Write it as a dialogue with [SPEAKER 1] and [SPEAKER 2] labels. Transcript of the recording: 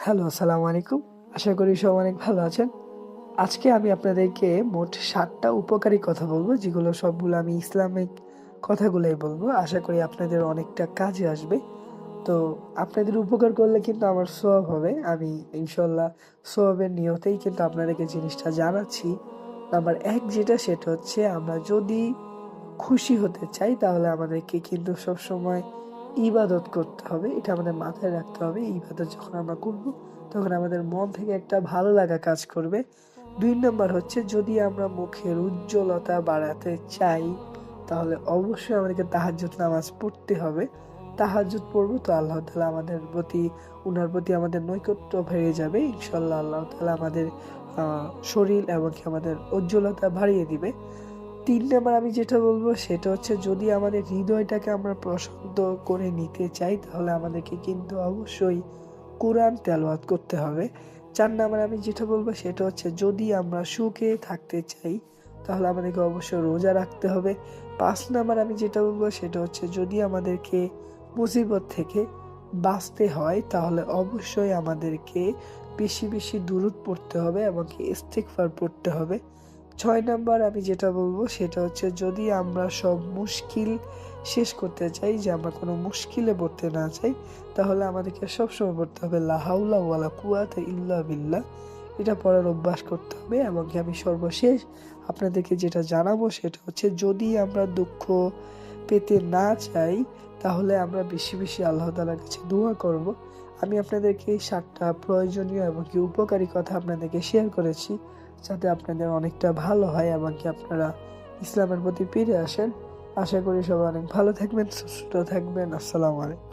[SPEAKER 1] Hello, আসসালামু আলাইকুম। আশা করি সবাই অনেক ভালো আছেন। আজকে আমি আপনাদেরকে মোট ৭ টা উপকারী কথা বলব, যেগুলো সবগুলো আমি ইসলামিক কথাগুলাই বলব। আশা করি আপনাদের অনেকটা কাজে আসবে। তো আপনাদের উপকার করলে কিন্তু আমার সওয়াব হবে। আমি ইনশাআল্লাহ সওয়াবের নিয়তেই কিন্তু আপনাদেরকে জিনিসটা জানাচ্ছি। নাম্বার ১ যেটা সেটা হচ্ছে আমরা যদি খুশি হতে চাই তাহলে আমাদেরকে কিন্তু সবসময় ইবাদত করতে হবে। এটা আমাদের মাথায় রাখতে হবে। ইবাদত যখন আমরা করব তখন আমাদের মন থেকে একটা ভালো লাগা কাজ করবে। ২ নাম্বার হচ্ছে যদি আমরা মুখের উজ্জ্বলতা বাড়াতে চাই তাহলে অবশ্যই আমাদেরকে তাহাজ্জুদ নামাজ পড়তে হবে। তাহাজ্জুদ পড়ব তো আল্লাহ তাআলা আমাদের প্রতি উনার প্রতি আমাদের নৈকট্য বেড়ে যাবে। ইনশাআল্লাহ আল্লাহ তাআলা আমাদের আ শরীর এবং কি আমাদের উজ্জ্বলতা বাড়িয়ে দিবে। ৩ নাম্বার আমি যেটা বলব সেটা হচ্ছে যদি আমাদের হৃদয়টাকে আমরা প্রশান্ত করে নিতে চাই তাহলে আমাদেরকে কিন্তু অবশ্যই কোরআন তেলাওয়াত করতে হবে। ৪ নাম্বার আমি যেটা বলব সেটা হচ্ছে যদি আমরা সুখে থাকতে চাই তাহলে আমাদেরকে অবশ্যই রোজা রাখতে হবে। ৫ নাম্বার আমি যেটা বলব সেটা হচ্ছে যদি আমাদেরকে মুসিবত থেকে বাঁচতে হয় তাহলে অবশ্যই আমাদেরকে বেশি দুরূদ পড়তে হবে এবং কি ইস্তিগফার পড়তে হবে। ৬ নাম্বার আমি যেটা বলব সেটা হচ্ছে যদি আমরা সব মুশকিল শেষ করতে চাই, যে আমরা কোনো মুশকিলে পড়তে না চাই, তাহলে আমাদেরকে সবসময় পড়তে হবে লা হাওলা ওয়ালা কুওয়াতা ইল্লা বিল্লাহ। এটা পড়ার অভ্যাস করতে হবে এবং কি আমি সর্বশেষ আপনাদেরকে যেটা জানাবো সেটা হচ্ছে যদি আমরা দুঃখ পেতে না চাই তাহলে আমরা বেশি আল্লাহ তাআলার কাছে দোয়া করব। আমি আপনাদেরকে এই ৭ টা প্রয়োজনীয় এবং কি উপকারী কথা আপনাদেরকে শেয়ার করেছি। যাতে আপনাদের অনেকটা ভালো হয় এবং কি আপনারা ইসলামের প্রতি ফিরে আসেন। আশা করি সবাই অনেক ভালো থাকবেন, সুস্থ থাকবেন। আসসালামু আলাইকুম।